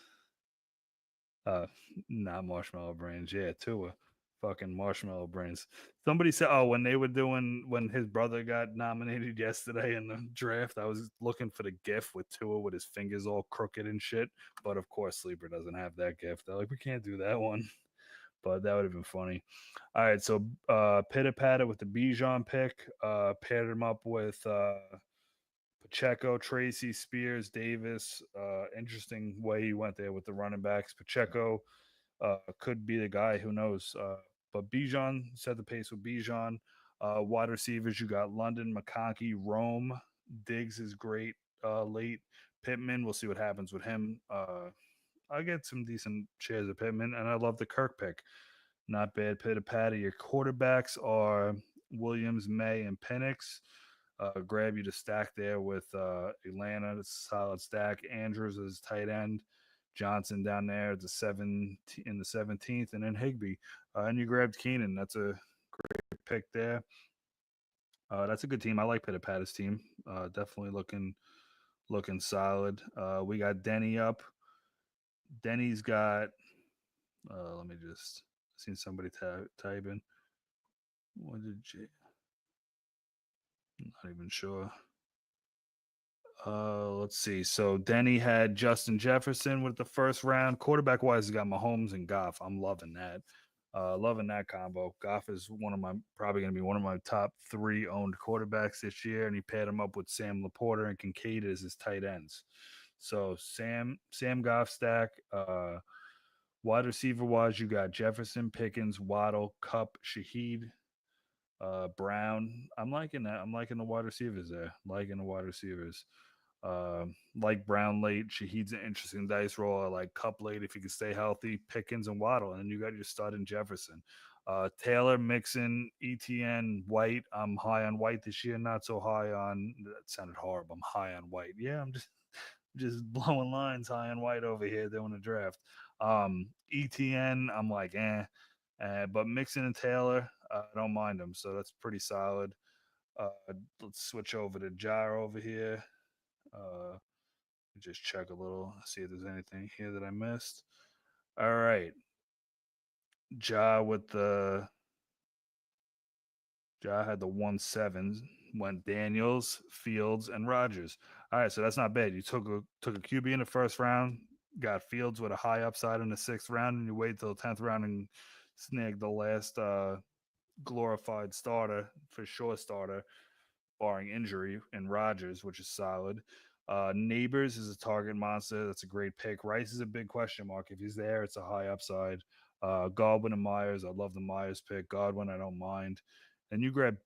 Uh, not Marshmallow Brains. Yeah, Tua. Fucking Marshmallow Brains. Somebody said, oh, when they were doing, when his brother got nominated yesterday in the draft, I was looking for the gif with Tua with his fingers all crooked and shit. But of course, Sleeper doesn't have that gif. They're like, we can't do that one. But that would have been funny. All right, so Pitter Patter with the Bijan pick, paired him up with Pacheco, Tracy, Spears, Davis. Interesting way he went there with the running backs. Pacheco could be the guy. Who knows? But Bijan set the pace with Bijan. Wide receivers, you got London, McConkey, Rome. Diggs is great late. Pittman, we'll see what happens with him. I get some decent shares of Pittman, and I love the Kirk pick. Not bad. Pitter patter. Your quarterbacks are Williams, May, and Penix. Grab you to stack there with Atlanta. It's a solid stack. Andrews is tight end. Johnson down there at the 17th, and then Higby. And you grabbed Keenan. That's a great pick there. That's a good team. I like Pittipattis' team. Definitely looking solid. We got Denny up. Denny's got. Let me just seen somebody type in. What did J? Not even sure. Let's see. So Denny had Justin Jefferson with the first round. Quarterback wise, he got Mahomes and Goff. I'm loving that. Loving that combo. Goff is one of my probably going to be one of my top 3 owned quarterbacks this year, and he paired him up with Sam Laporta and Kincaid as his tight ends. So Sam Goff stack. Wide receiver wise, you got Jefferson, Pickens, Waddle, Cup, Shaheed, Brown. I'm liking that. I'm liking the wide receivers there. Liking the wide receivers. Like Brown late. Shaheed's an interesting dice roll. I like Cup late if he can stay healthy. Pickens and Waddle. And then you got your stud in Jefferson. Taylor, Mixon, ETN, White. I'm high on White this year. Not so high on. That sounded horrible. I'm high on White. Yeah, I'm just blowing lines high on White over here doing the draft. ETN, I'm like, but Mixon and Taylor, I don't mind them. So that's pretty solid. Let's switch over to Jar over here. Just check a little, see if there's anything here that I missed. All right. Ja with the Ja had the 1-7, went Daniels, Fields, and Rogers. All right, so that's not bad. You took a QB in the first round, got Fields with a high upside in the 6th round, and you wait till the 10th round and snag the last glorified starter for sure starter, barring injury, and Rodgers, which is solid. Neighbors is a target monster. That's a great pick. Rice is a big question mark. If he's there, it's a high upside. Godwin and Myers. I love the Myers pick. Godwin, I don't mind. And you grab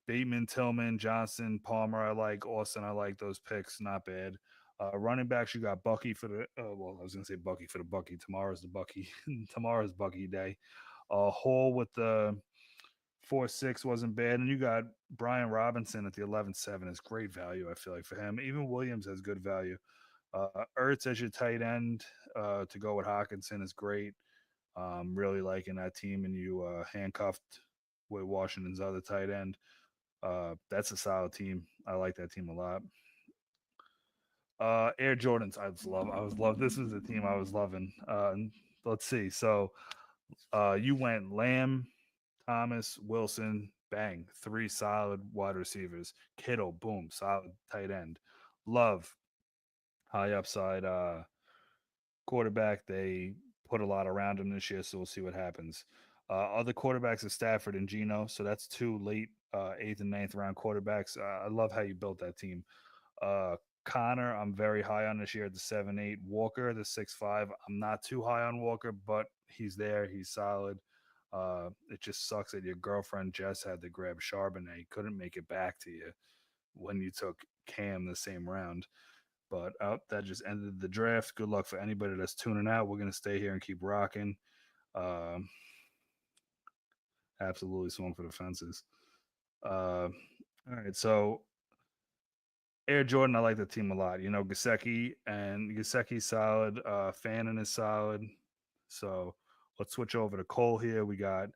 Bateman, Tillman, Johnson, Palmer. I like Austin. I like those picks. Not bad. Running backs, you got Bucky for the. Well, I was gonna say Bucky for the Bucky. Tomorrow's the Bucky. Tomorrow's Bucky day. Hall with the 4-6 wasn't bad, and you got Brian Robinson at the 11-7 is great value. I feel like for him, even Williams has good value. Ertz as your tight end to go with Hawkinson is great. Really liking that team, and you handcuffed with Washington's other tight end. That's a solid team. I like that team a lot. Air Jordans, I was love. This was the team I was loving. Let's see. So you went Lamb, Thomas, Wilson, bang, 3 solid wide receivers. Kittle, boom, solid tight end. Love, high upside quarterback. They put a lot around him this year, so we'll see what happens. Other quarterbacks are Stafford and Geno, so that's 2 late 8th and 9th round quarterbacks. I love how you built that team. Uh, Connor, I'm very high on this year at the 7-8. Walker, the 6-5. I'm not too high on Walker, but he's there. He's solid. It just sucks that your girlfriend Jess had to grab Charbonnet. Couldn't make it back to you when you took Cam the same round. But that just ended the draft. Good luck for anybody that's tuning out. We're gonna stay here and keep rocking. Um, Absolutely swung for the fences. All right, so Air Jordan, I like the team a lot. You know, Gasecki's solid. Fannin is solid. So let's switch over to Cole here. We got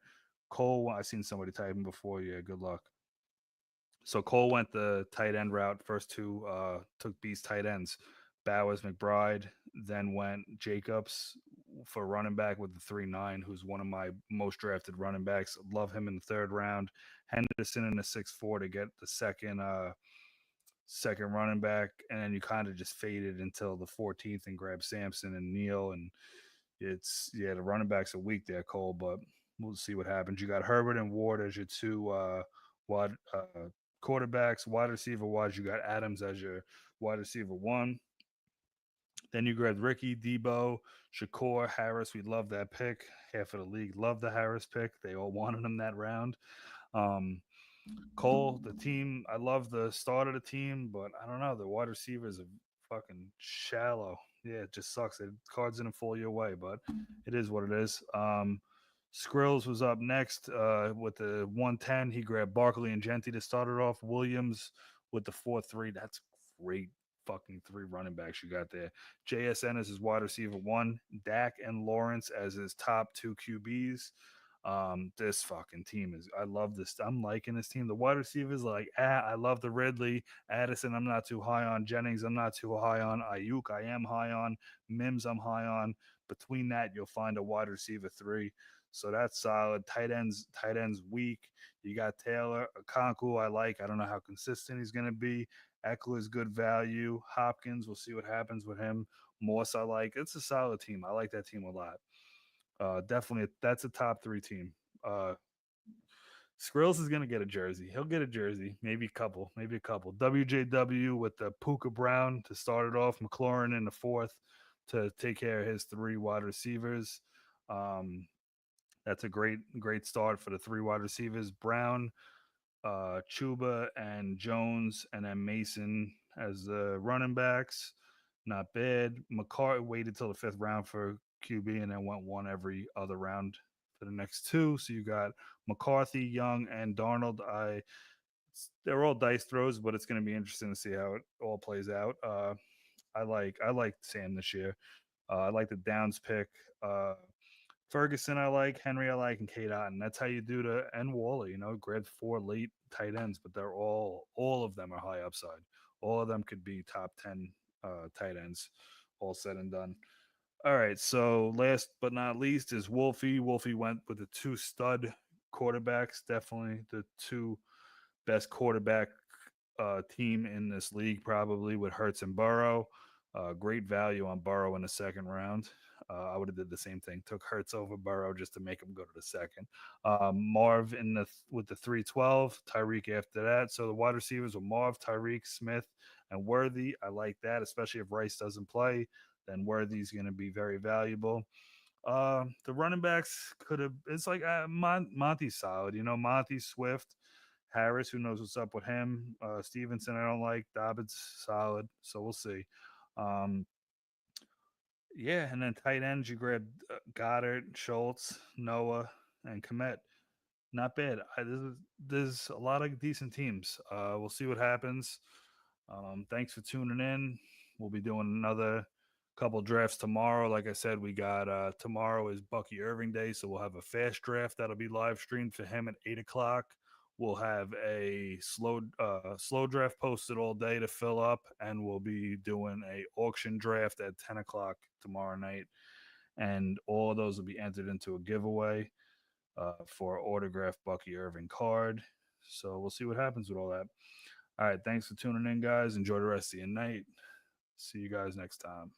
Cole. I seen somebody typing before. Yeah, good luck. So Cole went the tight end route. First two took Beast tight ends. Bowers, McBride, then went Jacobs for running back with the 3-9, who's one of my most drafted running backs. Love him in the 3rd round. Henderson in the 6-4 to get the second running back, and then you kind of just faded until the 14th and grabbed Sampson and Neal, and it's the running backs are weak there, Cole, but we'll see what happens. You got Herbert and Ward as your two wide quarterbacks. Wide receiver wise, you got Adams as your wide receiver 1. Then you grabbed Ricky, Debo, Shakur, Harris. We love that pick. Half of the league loved the Harris pick. They all wanted him that round. Um, Cole, the team, I love the start of the team, but I don't know. The wide receivers are fucking shallow. Yeah, it just sucks. The cards didn't fall your way, but it is what it is. Skrills was up next with the 110. He grabbed Barkley and Genty to start it off. Williams with the 4-3. That's great fucking 3 running backs you got there. JSN is his wide receiver 1. Dak and Lawrence as his top 2 QBs. This fucking team is. I love this. I'm liking this team. The wide receivers like I love the Ridley, Addison. I'm not too high on Jennings. I'm not too high on Ayuk. I am high on Mims. I'm high on. Between that, you'll find a wide receiver 3. So that's solid. Tight ends weak. You got Taylor, Conku. I like. I don't know how consistent he's gonna be. Eckler is good value. Hopkins. We'll see what happens with him. Morse. I like. It's a solid team. I like that team a lot. Definitely, that's a top 3 team. Uh, Skrills is gonna get a jersey. He'll get a jersey, maybe a couple, maybe a couple. WJW with the Puka Brown to start it off. McLaurin in the 4th to take care of his 3 wide receivers. Um, that's a great start for the 3 wide receivers. Brown, Chuba, and Jones, and then Mason as the running backs. Not bad. McCarthy waited till the 5th round for QB and then went one every other round for the next 2. So you got McCarthy, Young, and Darnold. They're all dice throws, but it's going to be interesting to see how it all plays out. I like Sam this year. I like the Downs pick. Ferguson, I like. Henry, I like. And Kate Otten. That's how you do to end Wally. Grab 4 late tight ends, but they're all of them are high upside. All of them could be top 10 tight ends, all said and done. All right. So last but not least is Wolfie. Wolfie went with the 2 stud quarterbacks. Definitely the 2 best quarterback team in this league, probably with Hurts and Burrow. Great value on Burrow in the second round. I would have did the same thing. Took Hurts over Burrow just to make him go to the second. Marv in the with the 312. Tyreek after that. So the wide receivers were Marv, Tyreek, Smith, and Worthy. I like that, especially if Rice doesn't play. Then Worthy's going to be very valuable. The running backs could have. It's like Monty's solid. Monty Swift, Harris. Who knows what's up with him? Stevenson, I don't like. Dobbins solid. So we'll see. Um, yeah, and then tight ends, you grab Goddard, Schultz, Noah, and Komet. Not bad. There's a lot of decent teams. We'll see what happens. Thanks for tuning in. We'll be doing another couple drafts tomorrow. Like I said, we got tomorrow is Bucky Irving Day, so we'll have a fast draft that'll be live streamed for him at 8 o'clock. We'll have a slow draft posted all day to fill up, and we'll be doing a auction draft at 10 o'clock tomorrow night. And all of those will be entered into a giveaway for autographed Bucky Irving card. So we'll see what happens with all that. All right, thanks for tuning in, guys. Enjoy the rest of your night. See you guys next time.